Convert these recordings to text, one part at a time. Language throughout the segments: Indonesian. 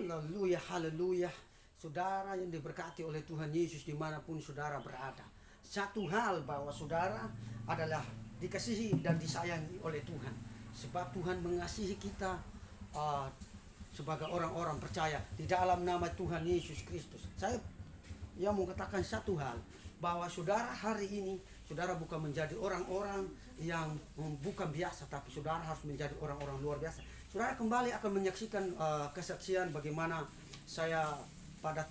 Haleluya, haleluya. Saudara yang diberkati oleh Tuhan Yesus dimanapun saudara berada. Satu hal bahwa saudara adalah dikasihi dan disayangi oleh Tuhan. Sebab Tuhan mengasihi kita uh, sebagai orang-orang percaya di dalam nama Tuhan Yesus Kristus. Saya mau katakan satu hal, bahwa saudara hari ini, saudara bukan menjadi orang-orang yang bukan biasa, tapi saudara harus menjadi orang-orang luar biasa. Saudara kembali akan menyaksikan kesaksian bagaimana saya pada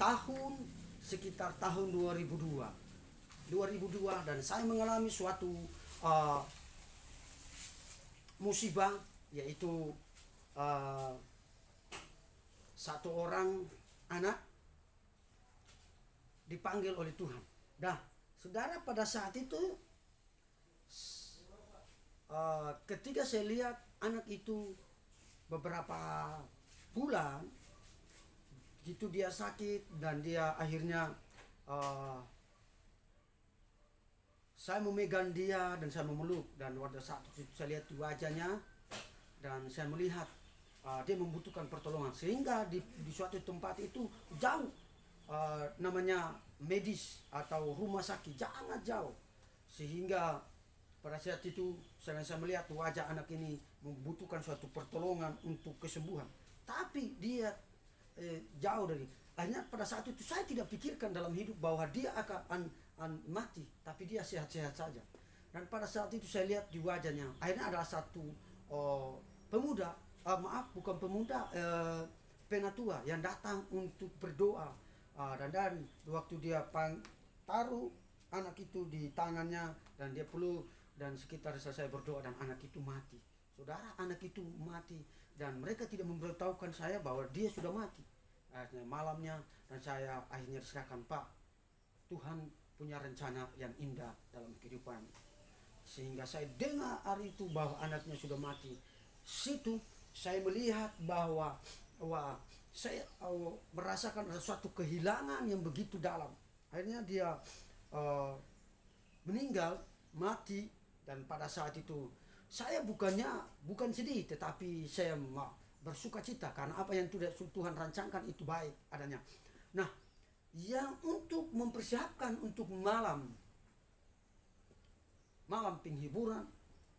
sekitar tahun 2002 dan saya mengalami suatu musibah, yaitu satu orang anak dipanggil oleh Tuhan. Nah, saudara, pada saat itu ketika saya lihat anak itu beberapa bulan gitu dia sakit dan dia akhirnya saya memegang dia dan saya memeluk, dan pada saat itu saya lihat wajahnya dan saya melihat dia membutuhkan pertolongan, sehingga di suatu tempat itu jauh, namanya medis atau rumah sakit sangat jauh, sehingga pada saat itu saya melihat wajah anak ini membutuhkan suatu pertolongan untuk kesembuhan, tapi dia jauh dari. Akhirnya pada saat itu saya tidak pikirkan dalam hidup bahwa dia akan mati, tapi dia sehat-sehat saja. Dan pada saat itu saya lihat di wajahnya, akhirnya ada satu pemuda, bukan pemuda, penatua yang datang untuk berdoa. Dan waktu dia taruh anak itu di tangannya dan dia peluk, dan sekitar selesai berdoa dan anak itu mati. Saudara, anak itu mati dan mereka tidak memberitahukan saya bahwa dia sudah mati. Akhirnya malamnya, dan saya akhirnya diserahkan, Pak, Tuhan punya rencana yang indah dalam kehidupan. Sehingga saya dengar hari itu bahwa anaknya sudah mati. Situ saya melihat bahwa saya merasakan ada suatu kehilangan yang begitu dalam. Akhirnya dia meninggal, mati, dan pada saat itu saya bukan sedih, tetapi saya bersuka cita karena apa yang Tuhan rancangkan itu baik adanya. Nah, yang untuk mempersiapkan untuk malam penghiburan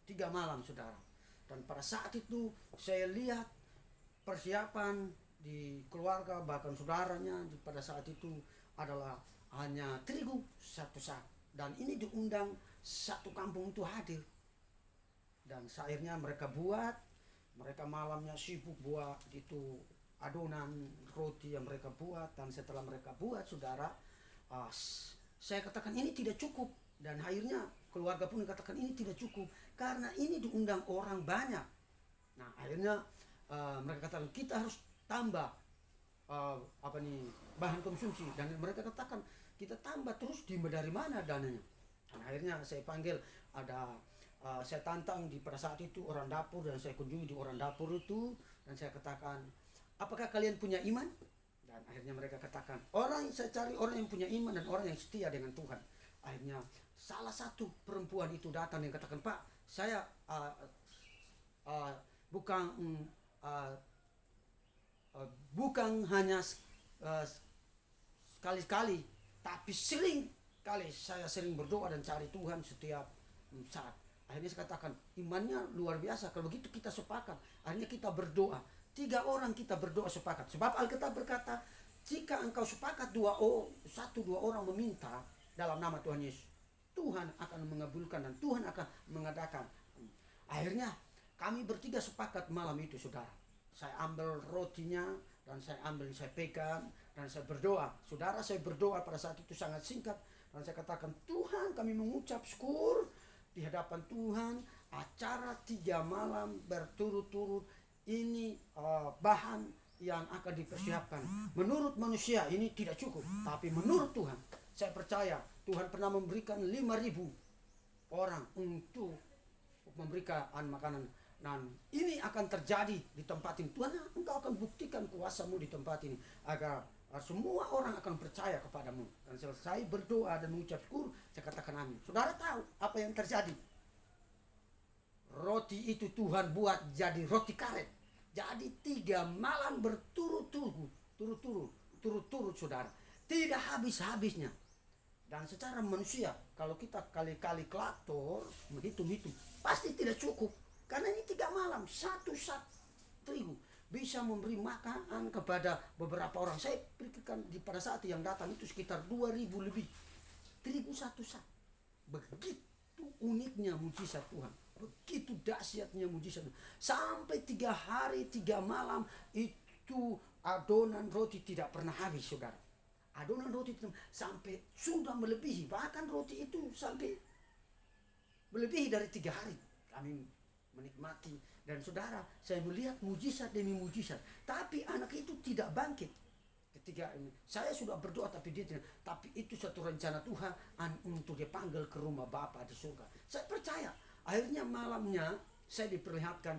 3 malam, saudara. Dan pada saat itu saya lihat persiapan di keluarga, bahkan saudaranya pada saat itu adalah hanya terigu satu sak, dan ini diundang satu kampung itu hadir. Dan akhirnya mereka malamnya sibuk buat itu adonan roti yang mereka buat, dan setelah mereka buat, saudara, saya katakan ini tidak cukup, dan akhirnya keluarga pun katakan ini tidak cukup karena ini diundang orang banyak. Nah, akhirnya mereka katakan kita harus tambah bahan konsumsi, dan mereka katakan kita tambah terus dari mana dananya. Dan akhirnya saya panggil, saya tantang pada saat itu orang dapur, dan saya kunjungi di orang dapur itu, dan saya katakan, apakah kalian punya iman? Dan akhirnya mereka katakan, saya cari orang yang punya iman dan orang yang setia dengan Tuhan. Akhirnya salah satu perempuan itu datang dan katakan, Pak, saya bukan hanya sekali-sekali, tapi sering kali saya sering berdoa dan cari Tuhan setiap saat. Akhirnya saya katakan, imannya luar biasa. Kalau begitu kita sepakat, akhirnya kita berdoa. 3 orang kita berdoa sepakat. Sebab Alkitab berkata, jika engkau sepakat 2 orang meminta dalam nama Tuhan Yesus, Tuhan akan mengabulkan dan Tuhan akan mengadakan. Akhirnya kami bertiga sepakat malam itu, saudara. Saya ambil rotinya dan saya pegang dan saya berdoa. Saudara, saya berdoa pada saat itu sangat singkat, dan saya katakan, Tuhan, kami mengucap syukur di hadapan Tuhan, acara 3 malam berturut-turut ini bahan yang akan dipersiapkan. Menurut manusia ini tidak cukup, tapi menurut Tuhan, saya percaya Tuhan pernah memberikan 5.000 orang untuk memberikan makanan. Dan ini akan terjadi di tempat ini. Tuhan, engkau akan buktikan kuasamu di tempat ini agar semua orang akan percaya kepadamu. Dan selesai berdoa dan mengucap syukur, saya katakan amin. Saudara tahu apa yang terjadi? Roti itu Tuhan buat jadi roti karet. Jadi 3 malam berturut-turut turut-turut saudara, tidak habis-habisnya. Dan secara manusia, kalau kita kali-kali klator menghitung-hitung, pasti tidak cukup. Karena ini 3 malam, satu sak terigu bisa memberi makan kepada beberapa orang. Saya pikirkan pada saat yang datang itu sekitar 2000 lebih terigu satu sak. Begitu uniknya mujizat Tuhan, begitu dahsyatnya mujizat Tuhan. Sampai 3 hari 3 malam itu adonan roti tidak pernah habis, saudara. Adonan roti itu sampai sudah melebihi, bahkan roti itu sampai melebihi dari 3 hari kami menikmati. Dan saudara, saya melihat mujizat demi mujizat, tapi anak itu tidak bangkit. Ketika ini saya sudah berdoa tapi dia tidak. Tapi itu satu rencana Tuhan untuk dipanggil ke rumah Bapa di surga. Saya percaya. Akhirnya malamnya saya diperlihatkan,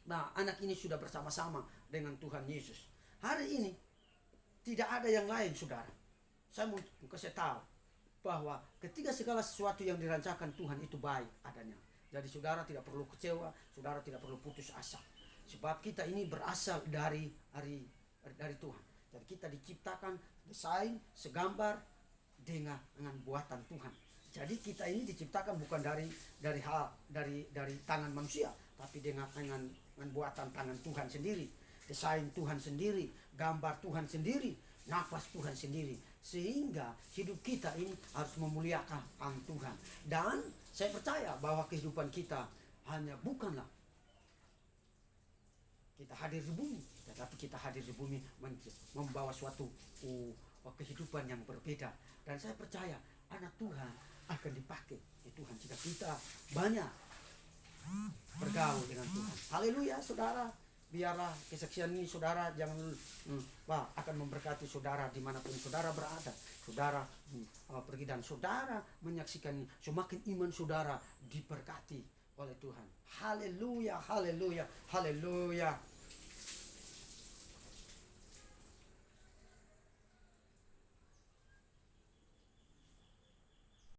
nah anak ini sudah bersama-sama dengan Tuhan Yesus. Hari ini tidak ada yang lain, saudara. Saya mau kasih tahu bahwa ketika segala sesuatu yang dirancangkan Tuhan itu baik adanya. Jadi saudara tidak perlu kecewa, saudara tidak perlu putus asa. Sebab kita ini berasal dari Tuhan. Jadi kita diciptakan, desain, segambar dengan buatan Tuhan. Jadi kita ini diciptakan bukan dari tangan manusia, tapi dengan buatan tangan Tuhan sendiri. Desain Tuhan sendiri, gambar Tuhan sendiri, nafas Tuhan sendiri. Sehingga hidup kita ini harus memuliakan Tuhan. Dan saya percaya bahwa kehidupan kita hanya bukanlah kita hadir di bumi, tetapi kita hadir di bumi membawa suatu kehidupan yang berbeda. Dan saya percaya anak Tuhan akan dipakai Tuhan jika kita banyak bergaul dengan Tuhan. Haleluya, saudara. Biarlah kesaksian ini saudara jangan akan memberkati saudara dimanapun saudara berada. Saudara pergi dan saudara menyaksikan ini, semakin iman saudara diberkati oleh Tuhan. Haleluya, haleluya, haleluya.